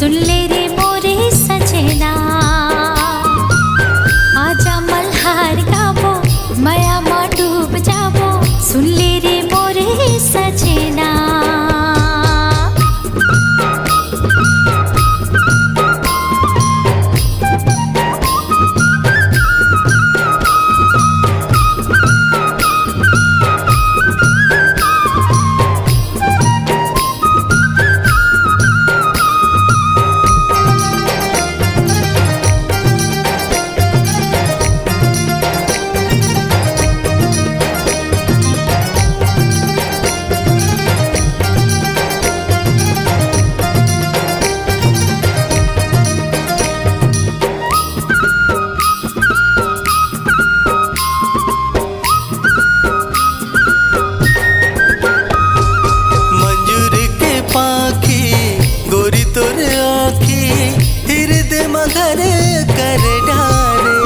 सुन ले रे मोरे सजना, आजा आँखी हृदय मगर कर डारे।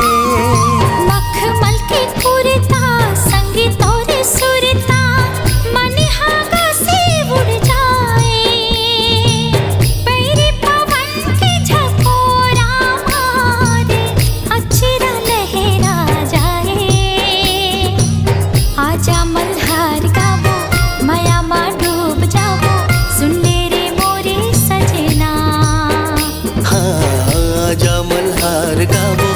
मखमल की कुर्ता संगीत और सुरता मन हागा से उड़ जाए। पैरी पवन के झकोरा मारे अक्षरा लहरा जाए। आजा मल्हार गावो माया मा डूब जावो सुन ले रे मोरे सजना। आजा मल्हार गावो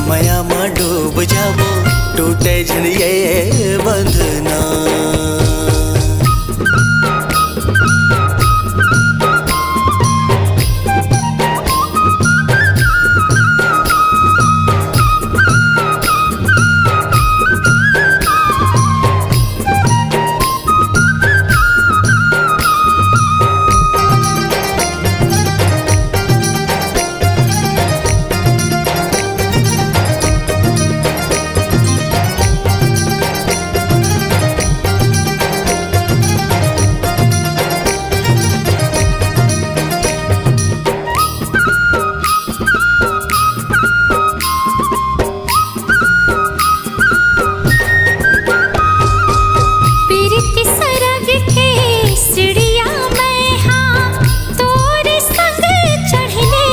माया मा डूब जावो टूटे झन ये बंधना। पीरित सरग के सीढ़िया में हाँ तोरे संग चढ़ले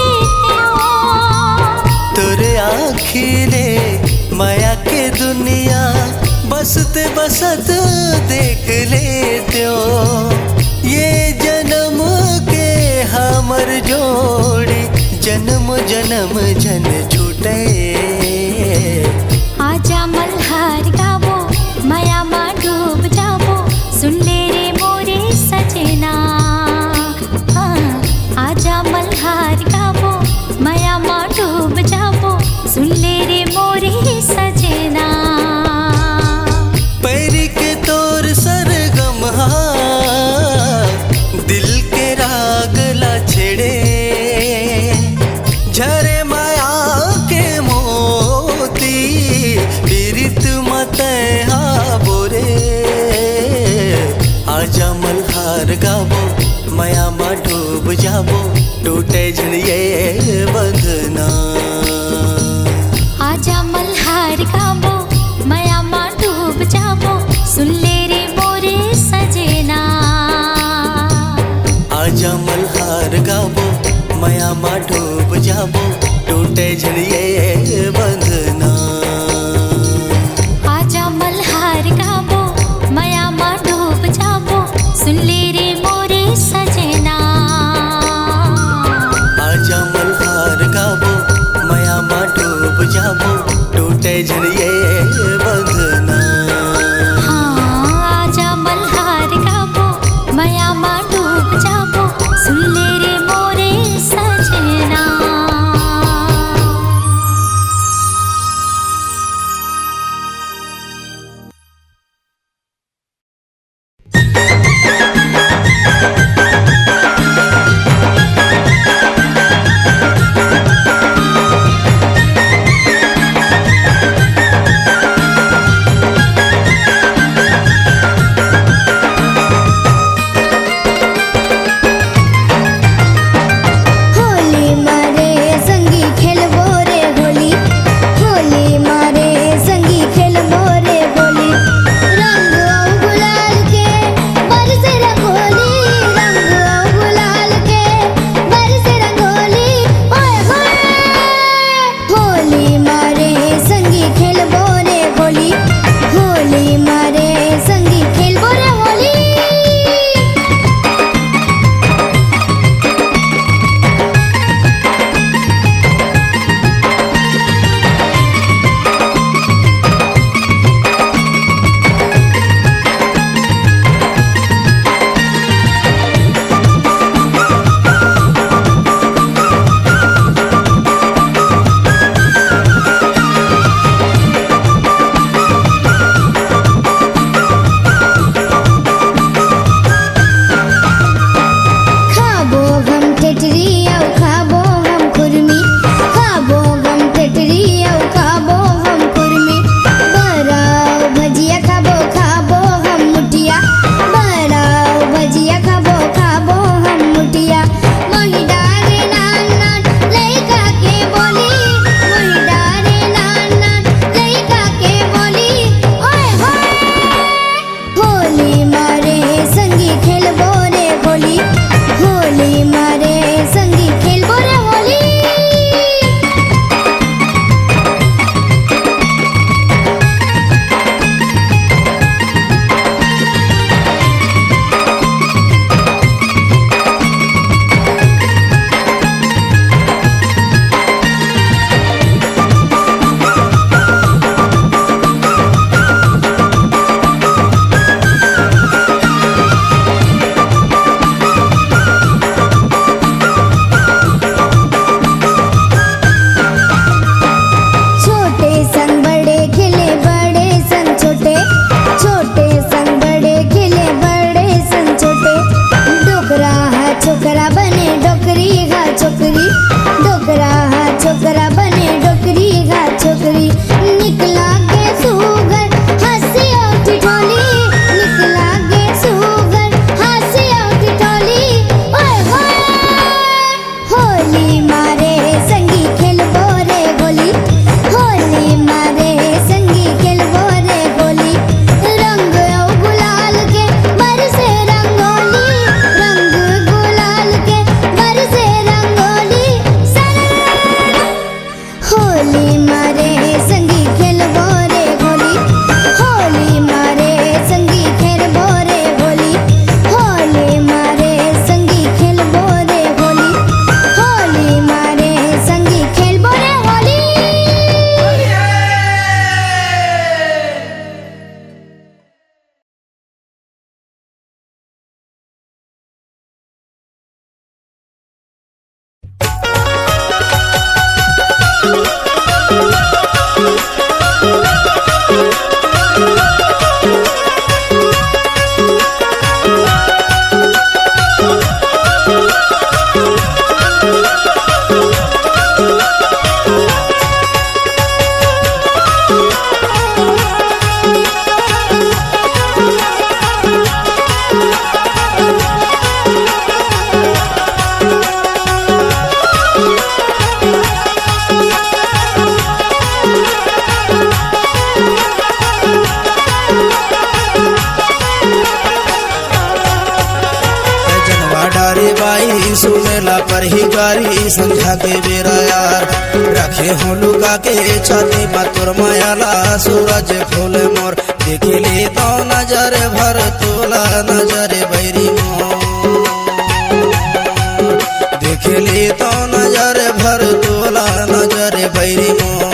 तोरे आखिरे माया के दुनिया बसते बसत देख लेते हो। ये जन्म के हमर जोड़ी जन्म जन्म जन छूटे। आजा मल्हार गावो माया मा डूब जावो सुन ले रे मोरे सजना। हाँ, आजा मल्हार गावो माया मा डूब जावो सुन ले रे मोरे सजना। पैरी के तोर सरगम दिल के राग ला छेड़े। झरे माया के मोती पीरित मत बोरे। आजा मल्हार गावो माया मा डूब जावो टूटे झन ये बंधना। आजा मल्हार गावो माया मा डूब जावो सुन ले रे मोरे सजना। आजा मल्हार गावो माया मा डूब जावो टूटे झन ये बंधना। आजा मल्हार गावो माया मा डूब जावो सुन ले रे मोरे सजना। आजा मल्हार गावो माया मा डूब जावो टूटे झन ये बंधना। हाँ, आजा मल्हार गावो माया मा डूब जावो सुन ले रे मोरे सजना। ही गारी संध्या के बेरा यार रखे हो लुका के छाती में तोर मायाला सूरज फूल मोर देखे ले तो नजर भर तोला नजर बैरी मोर देखे ले तो नजर भर तोला नजर बैरी मोर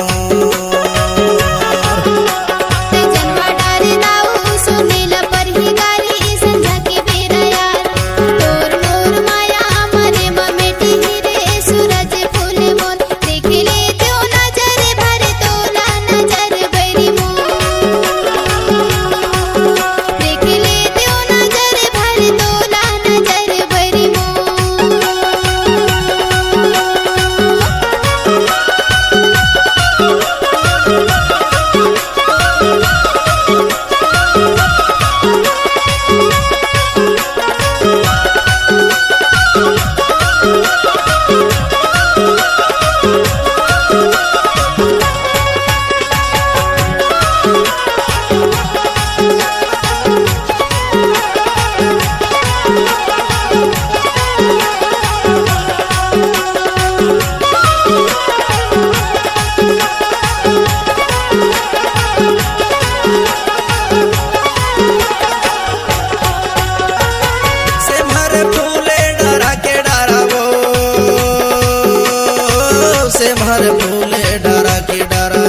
हमारे फूले डरा के डरा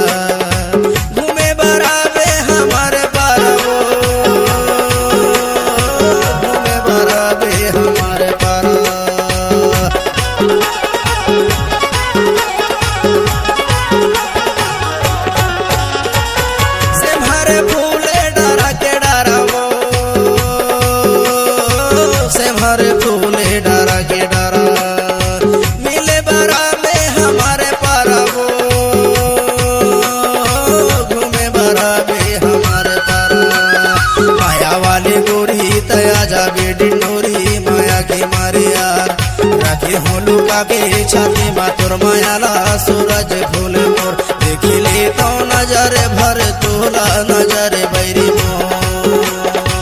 घूमे बराबे हमारे पारा घूमे बराबे हमारे पारा से हमारे फूले डरा के डरा वो से हमारे फूले डरा के डरा मिले बराबे हमारे तया जाबे डिंडोरी माया के मारे यार रखे हो लुका के छाती में तोर मायाला सूरज फूल मोर देखे ले तो नजर भर तोला नजर बैरी मोर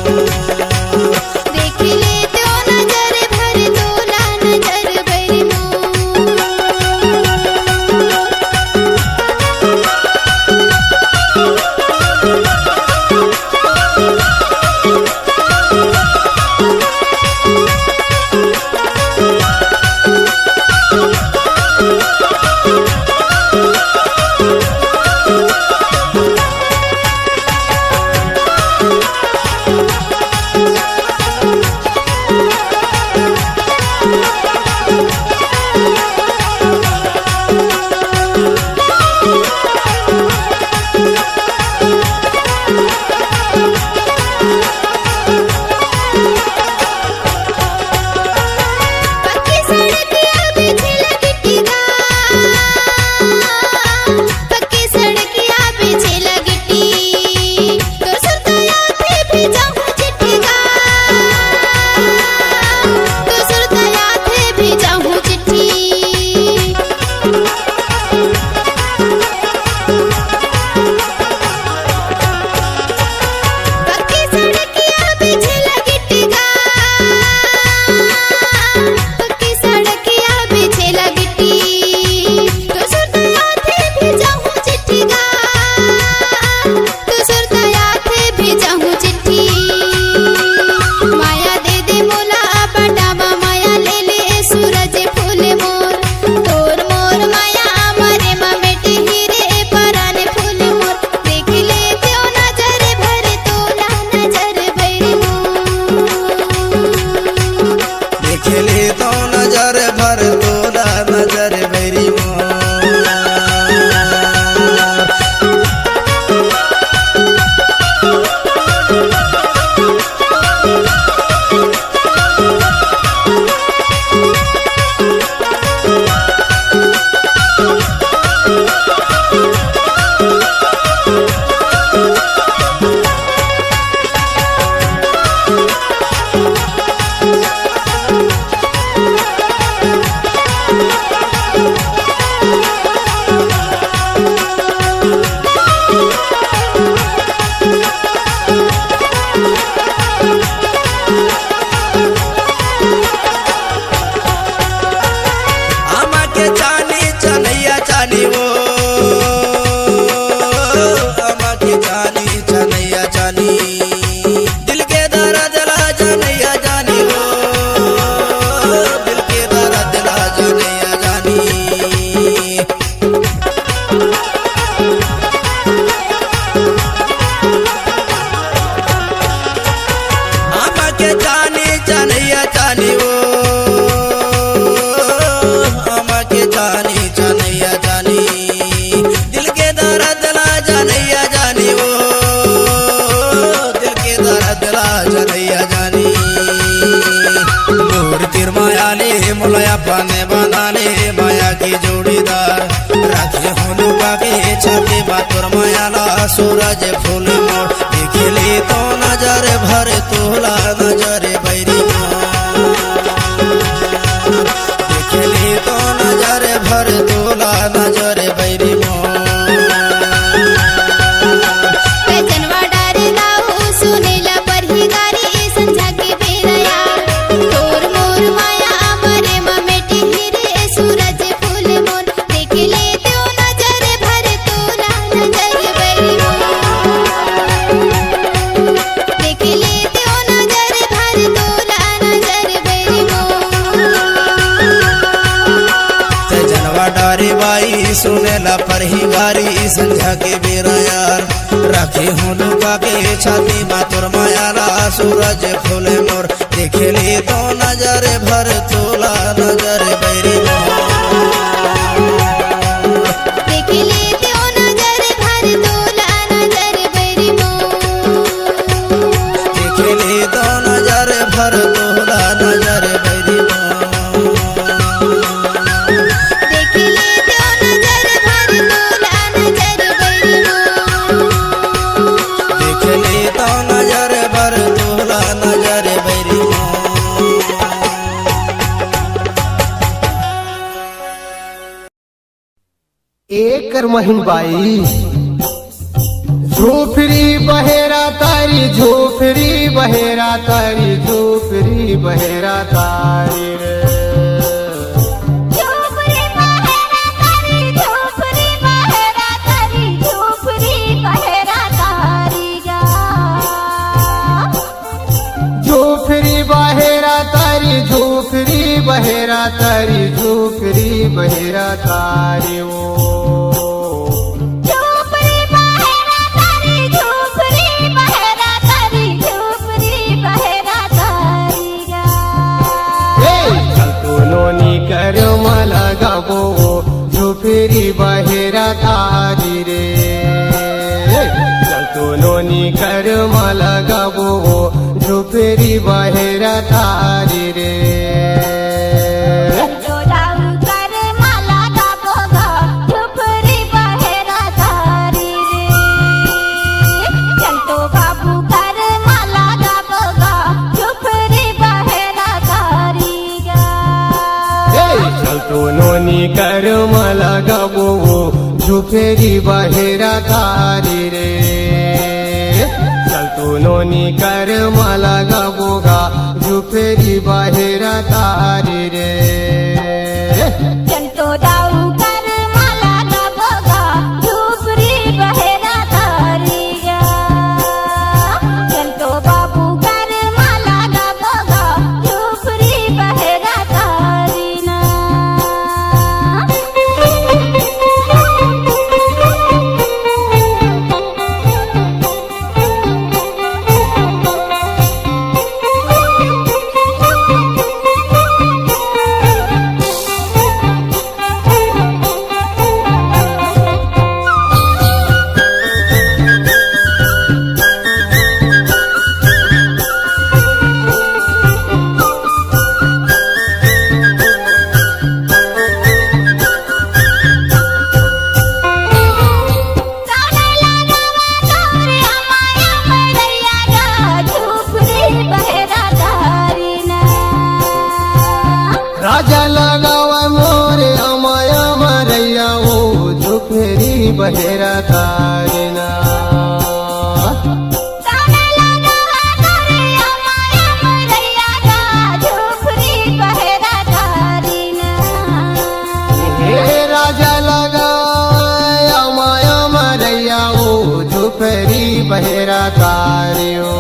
माने माया की जोड़ीदार राखे हो लुका के छाती मातुर मायाला सूरज फूल मोर देखले तो नजर भर तोला नजर बैरी देखले तो नजर भर तोला नजर बैरी सुनेला पर ही गारी संझा के बेरा यार राखे हूँ लुका के छाती मातुर मायाला सूरज फूल मोर देखले तो नजर भर तोला नजर बैरी देखले तो नजर भर तोला नजर बैरी देखले तो नजर भर तोला नजर बैरी एकर महिन बाई झोपड़ी बहेरा तारी झोपड़ी बहेरा तारी झोपड़ी बहेरा तारी रे झोपड़ी बहेरा तारी झोपड़ी बहेरा तारी झोपड़ी बहेरा तारी गा झोपड़ी बहेरा तारी झोपड़ी बहेरा तारी झोपड़ी बहेरा तारी ओ कर मला गाबो झोपड़ी बहेरा तारी रे चलतो नोनी कर मला गाबो झोपड़ी बहेरा तारी रे नोनी कर मला गाबो झोपड़ी बहेरा तारी रे चल तो नोनी कर मला गाबो गा झोपड़ी बहेरा तारी रे चल तो दाऊ कर मला गाबो गा झोपड़ी बहेरा तारी गा चल तो बाबू कर मला गाबो गा झोपड़ी बहेरा तारी ना राजा लगावा मोरे अमाया मरैया ओ झोपड़ी बहेरा तारी ना राजा लगाया माया मरैया ओ झोपड़ी बहेरा तारी ओ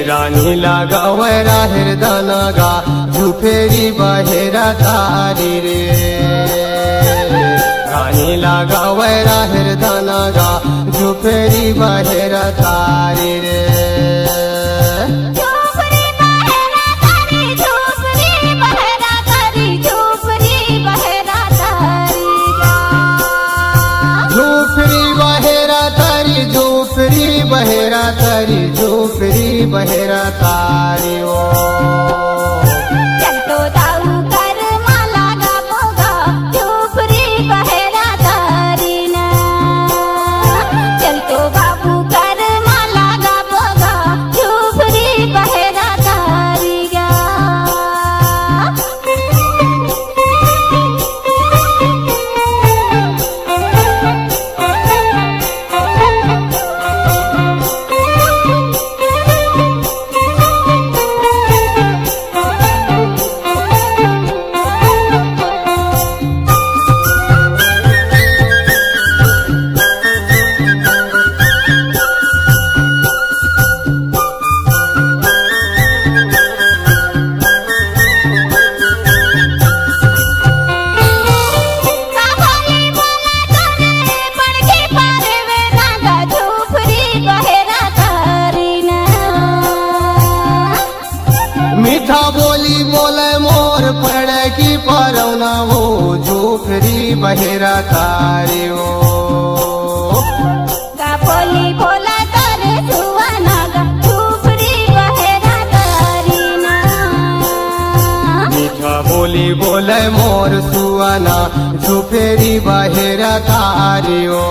रानी लगावरा हृदना गा झुफेरी बहेरा तारी रे रानी लगावरा हृदना गा झुफेरी बहेरा तारी रे झोपड़ी बहेरा तारी झोपड़ी बहेरा बहेरा तारी ओ चलतो दाऊ कर मला गाबो गा झोपरी बहेरा तारी ना चलतो बाबू कर मला गाबो गा झोपरी बहेरा तारी गा मीठा बोली बोले मोर पड़ की परौना हो झोपरी बहेरा तारी ओ बोली बोला तर सुवाना गा झोपरी बहेरा तारी ना मीठा बोली बोले मोर सुआना झोपरी बहेरा तारी ओ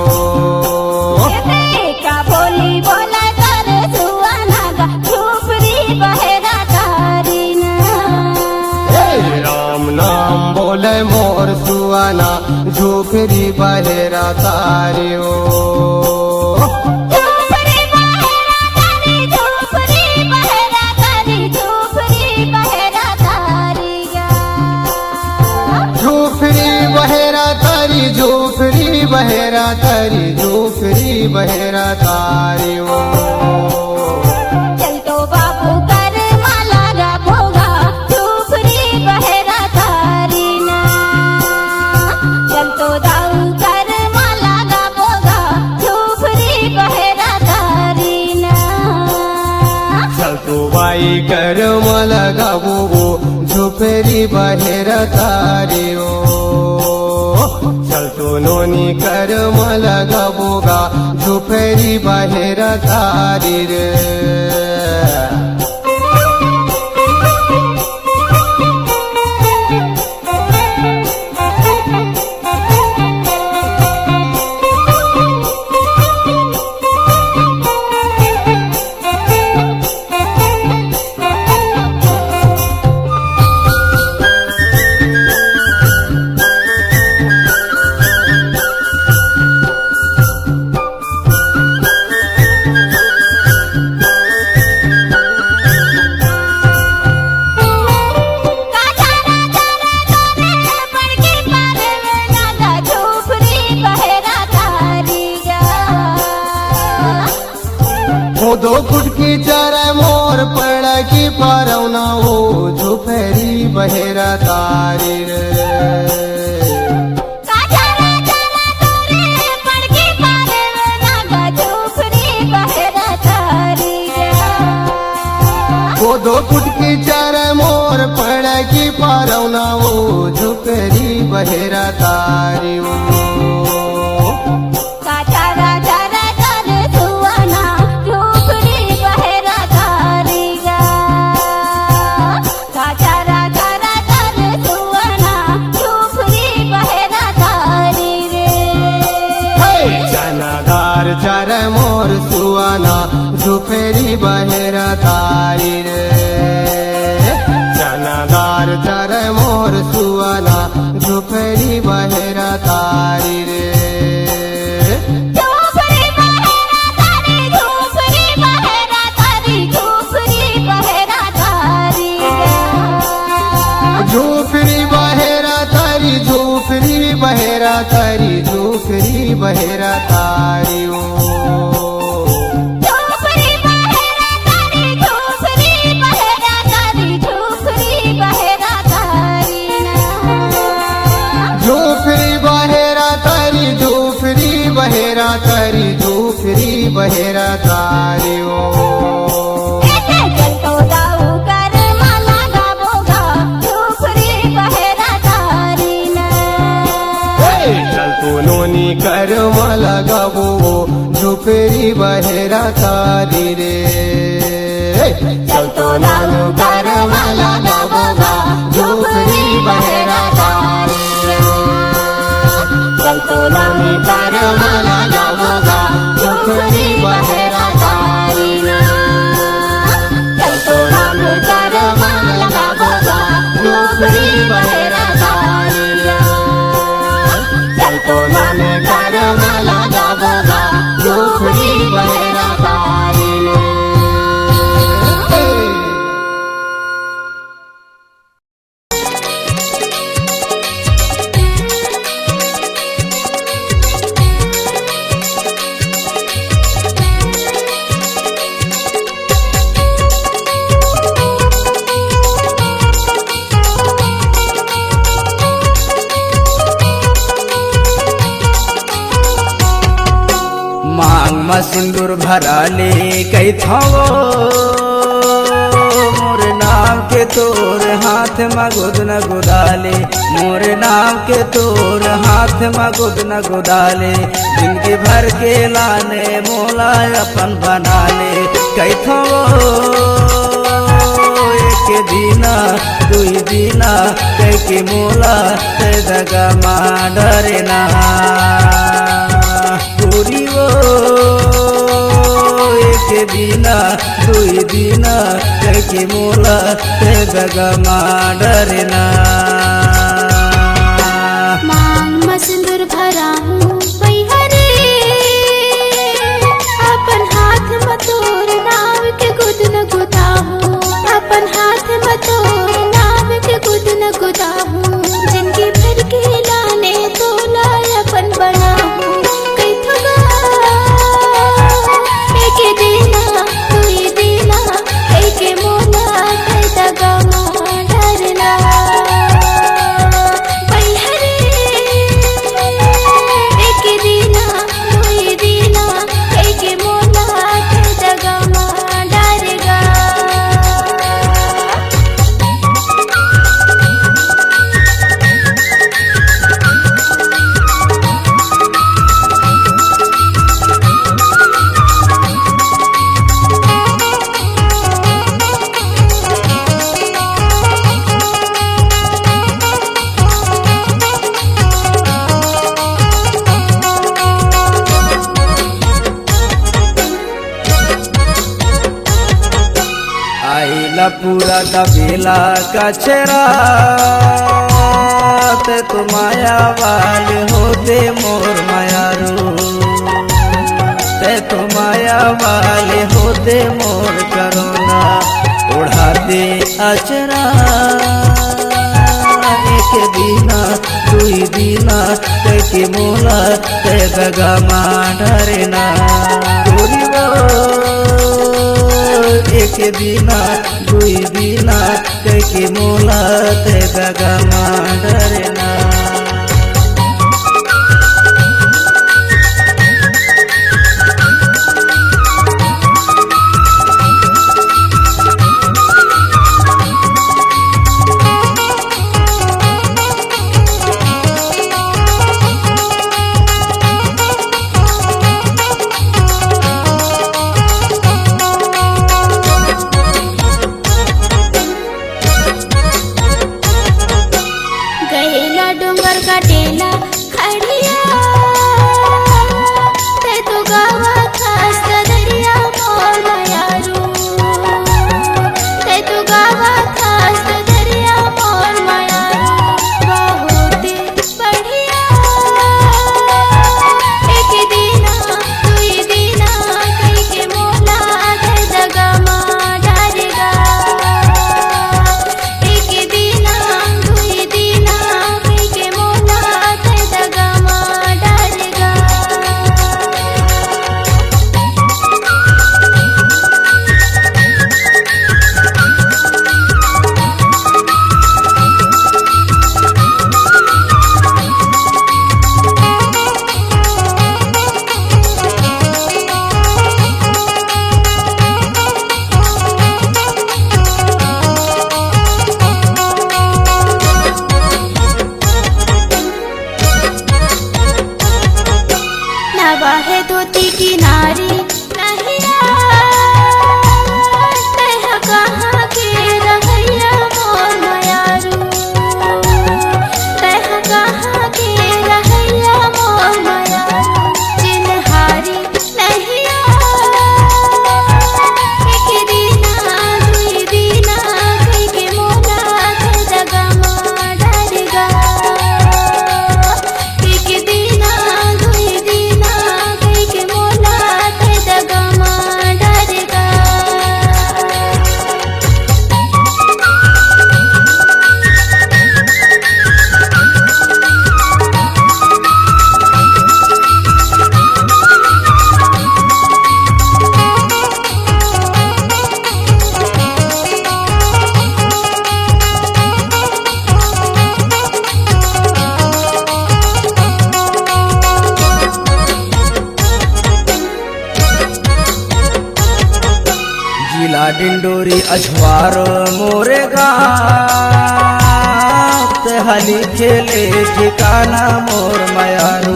का बोली बोला तर सुवाना गा झोपरी बहेरा तारी ना राम नाम बोले मोर सुआना झोपरी बहेरा तारी ओ झोपरी बहेरा तारी झोपरी बहेरा तारी झोपरी बहेरा तारी गा झोपरी बहेरा तारी झोपरी बहेरा तारी झोपरी बहेरा तारी ओ चलतो बाबू कर मला गाबो गा झोपरी बहेरा तारी ना चलतो दाऊ कर मला गाबो गा झोपरी बहेरा तारी ना चलतो बाई कर मला गाबो झोपरी बहेरा तारी ओ चलतो नोनी कर मला गाबो गा झोपरी बहेरा तारी रे दो फुट की चार मोर पड़ की परौना हो झोपरी बहेरा तारी रे वो दो फुट की चार मोर पड़ की परौना हो झोपरी बहेरा तारी ओ चार मोर सुआना झोपरी बहेरा तारी रे चनादार चार मोर सुआना झोपरी बहेरा तारी रे झोपरी बहेरा तारी झोपरी बहेरा तारी झोपरी बहेरा तारी झोपरी बहेरा तारी झोपरी बहेरा तारी झोपरी बहेरा तारी ओ झोपरी बहेरा तारी झोपरी बहेरा तारी झोपरी बहेरा तारी ना झोपरी बहेरा तारी झोपरी बहेरा तारी झोपरी बहेरा तारी ओ चलतो दाऊ कर मला गाबो गा झोपरी बहेरा तारी ना चलतो नोनी कर मला गाबो झोपरी बहेरा तारी रे नाम कर मला गावोगा झोपडी बहेरा तारिया चलतो नाम कर मला गावोगा झोपडी बहेरा तारिया चलतो नाम कर मला गावोगा झोपडी बहेरा तारिया चलतो नाम कर मला गावोगा झोपडी बहेरा तारिया मांग में सिंदूर भराले कई थवो मोर नाम के तोर हाथ में गोदन गोदाले मोर नाम के तोर हाथ में गोदन गोदाले जिंदगी भर के लाने मोला अपन बना ले कई थवो एक दीना दुई दीना कई के मोला ते दगा मा डरे ना गोरियो एक दीना दुई दीना कई मोला ते दगा मा डरे ना मांग में सिंदूर भरा हूँ पैहरे अपन हाथ में तोर नाव के गुदन गुदा हूँ अपन हाथ में तोर नाव के गुदन गुदा हूँ जिनकी भर के लाने तोला अपन बना हूँ कई थगा एक दीना दुई दीना कई के मोला कई दगा मां डरना पैहरे एक दीना दुई दीना कई के मोला कई दगा मां डरगा आईला पूरा दबेला कचरा ते तो माया वाले होते मोर मायारू ते तो माया वाले होते मोर करोना उड़ाते अचरा एक दीना दुई दीना ते के मोला ते दगा मा डरेना एक दीना दुई दीना कई मोला ते दगा मा डरेना गहेला डोंगर का टेला खड़िया ते तो गावा खास दरिया मोर मायारू ते तो गावा खास दरिया मोर मायारू बहुत बढ़िया एक दीना दुई दीना कई के मोला ते दगा मां डरेगा एक दीना दुई दीना कई के मोला ते डिंडोरी अछवार मोरे गाँव ते हली खेले ठिकाना मोर मयारू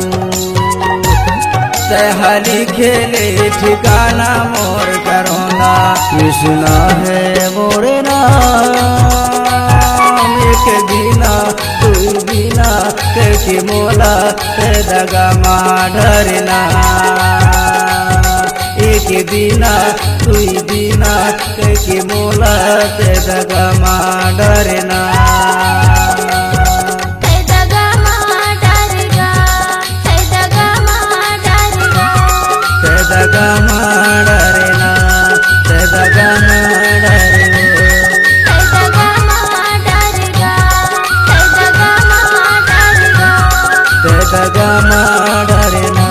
ते हली खेले ठिकाना मोर करोना कृष्णा है मोरे नाम एक बिना तू बिना के मोला ते दगा माडरना एक बिना तुई बिना के मोला ते दगा माडरना दगा माडरना ते दगा माडरना ते दगा माडरना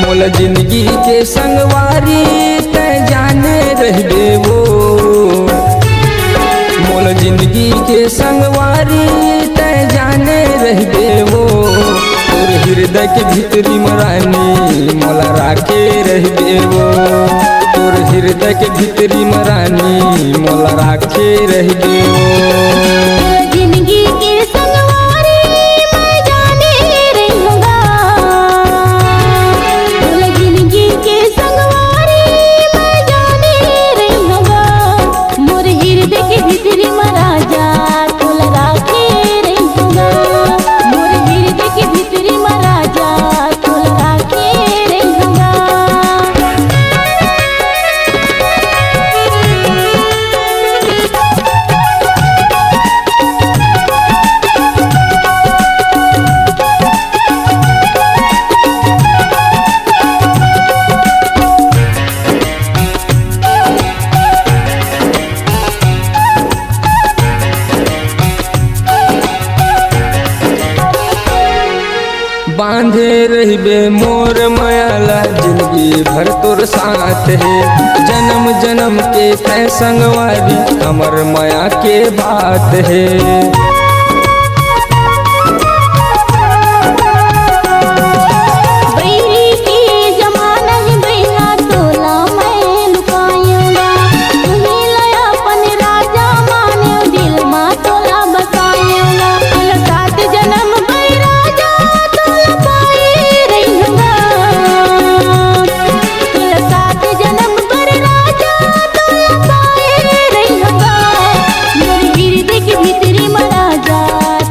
मोल जिंदगी के संगवारी ते जाने रहबे वो मोल जिंदगी के संगवारी ते जाने रहबे वो तोर हृदय के भीतरी मरानी मोला राखे रहबे वो तोर हृदय के भीतरी मरानी मोला राखे रहबे वो जिंदगी के संगवारी मैं जाने रहूंगा जिंदगी के संगवारी मैं जाने रहूंगा मोर हृदय के भीतरी महाराजा तोल राखे रहूंगा मोर हृदय के भीतरी महाराजा तोल राखे रहूंगा बांधे रहबे मोर मायाला जिंदगी भर तोर साथ है जन्म जन्म के तै संगवारी हमर माया के बात है बैरी के जमाना में बैला तोला मैं लुकायूंगा तुम्हें लया अपन राजा माने दिल मा तोला बसायूंगा सात जन्म बैराजा तोला पाए रहूंगा सात जन्म बैराजा तोला पाए रहूंगा मोर हृदय के भीतरी महाराजा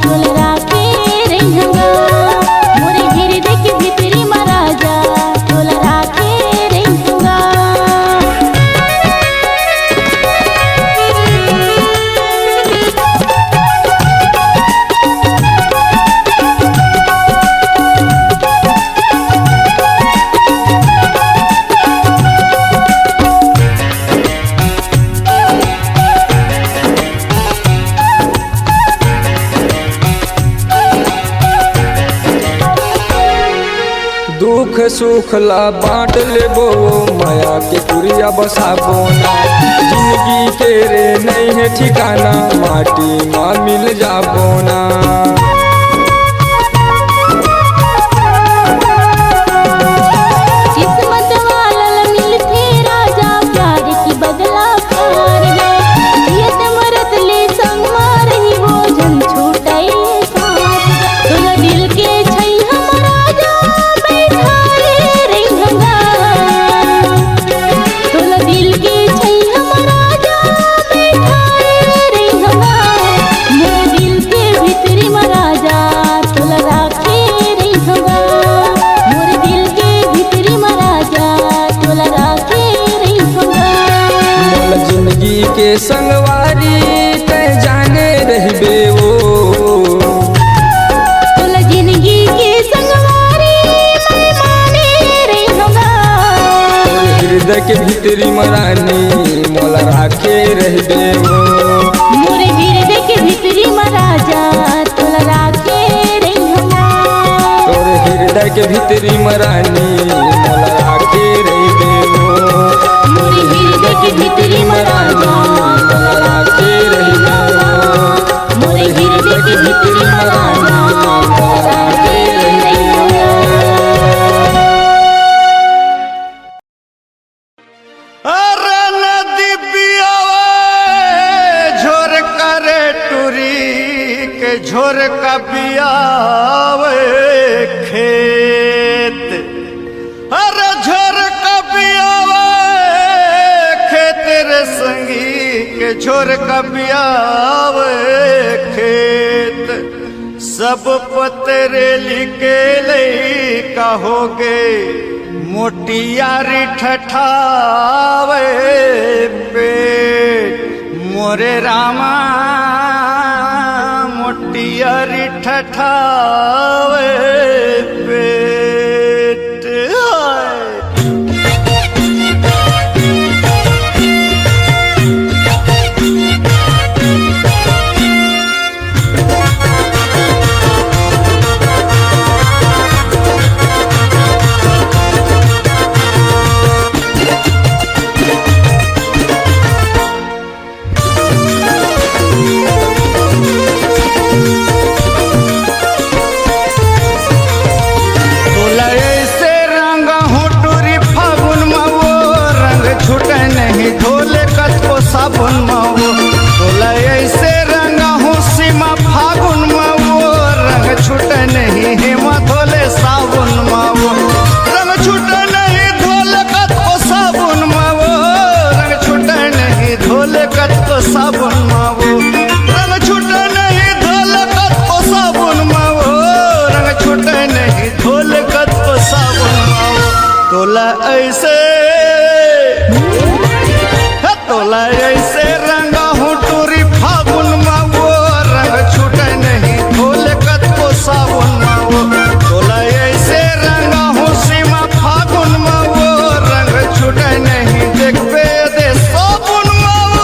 तोल राखे रहूंगा मोर हृदय के भीतरी महाराजा तोल राखे रहूंगा दुख सुख ला बांट लेबो माया के पुरिया बसाबो ना जिंदगी के रे नहीं है ठिकाना माटी माँ मिल जाबो ना किस्मत वाला मिलते राजा प्यार की बदला प्यार में जियत मरत ले संग मारही वो जन छूटाई साथ तोला दिल के छै हम राजा बैठाए रहूंगा तोला दिल के छै हम राजा बैठाए रहूंगा मोर दिल के भीतरी महाराजा तोला राखे रहूंगा मोर दिल के भीतरी महाराजा तोला राखे रहूंगा मोल जिंदगी के संगवारी तै जाने रहबे वो तोला जिंदगी के संगवारी मैं माने रहूंगा तोर हृदय के भीतरी मरानी के भीतरी मरानी मोला राखे रही देवो मोर हृदय के भीतरी मरानी मोला राखे रही देवो मोर हृदय के भीतरी मरानी मोला राखे रही देवो। अरे नदी पियावे झोर करे टूरी के झोर का पियावे खेत। अरे झोर का पियावे खेत रे संगी के झोर का पियावे खेत। सब पतरेली के ले कहोगे मोटियारी ठठावे पेट मोरे रामा मोटियारी ठठावे पेट। हाय साबुन माओ तोला ऐसे रंगा हूँ सीमा फागुन माओ रंग छूटे नहीं हेमा धोले साबुन माओ रंग छूटे नहीं धोले कत को साबुन माओ रंग छूटे नहीं धोले कत को साबुन माओ रंग छूटे नहीं धोले कत को साबुन माओ रंग छूटे नहीं धोले कत को साबुन माओ तोला ऐसे तोला ऐसे रंगा हूँ टूरी फागुन माओ रंग छूटे नहीं धोले कत को साबुन माओ तोला ऐसे रंगा हूँ सीमा फागुन माओ रंग छूटे नहीं देखबे दे साबुन माओ।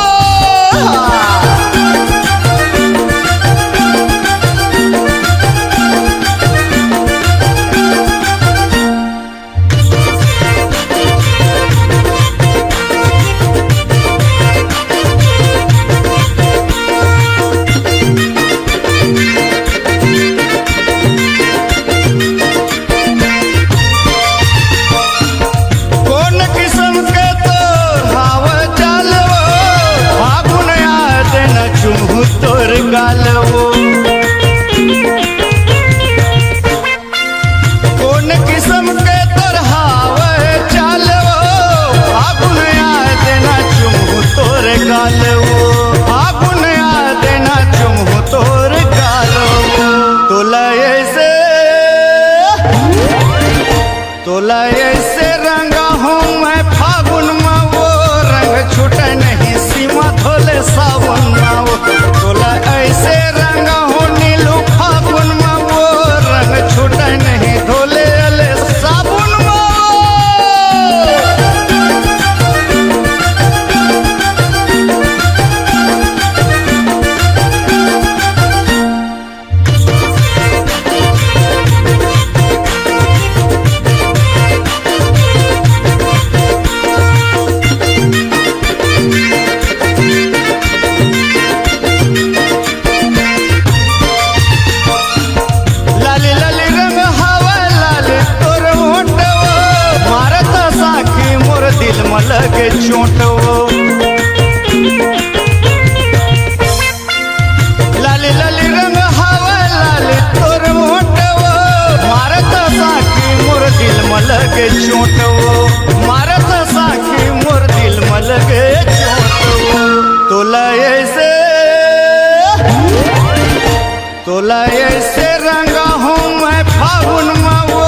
तोर गालवो कौन किस्म के तोर हावे चालवो फागुन आ देना चुमू तोर गालवो फागुन आ देना चुमू तोर गालवो तोला ऐसे रंगा हूँ मैं फागुन माओ रंग छूटे नहीं सीमा धोले सावन माओ तोला ऐसे रंगा हूँ नीलू फागुन माओ रंग छूटे नहीं धोले अले साबुन माओ। दिल में लगे चोटो लाली लाली रंग हवा लाली तोर मोटो मारत साखी मोर दिल में लगे चोटो मारत साखी मोर दिल में लगे चोटो तोला ऐसे रंगा हूँ मैं फागुन माओ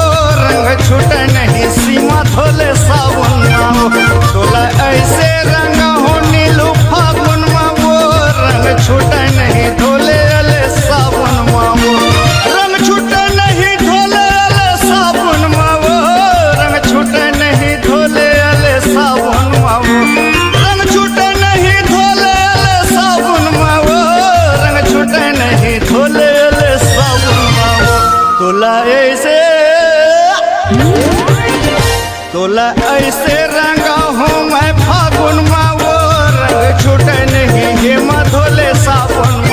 रंग छूटे नहीं सीमा धोले सावन माओ तोला ऐसे रंगा हूँ नीलू फागुन माओ रंग छूटे नहीं धोले अले सावन माओ रंग छूटे नहीं धोले अले सावन माओ रंग छूटे नहीं धोले अले सावन माओ रंग छूटे नहीं धोले अले सावन माओ रंग छूटे नहीं धोले अले सावन माओ तोला ऐसे तोला ऐसे रंगा हूँ मैं फागुन में वो रंग छूटे नहीं हे मधोले सावन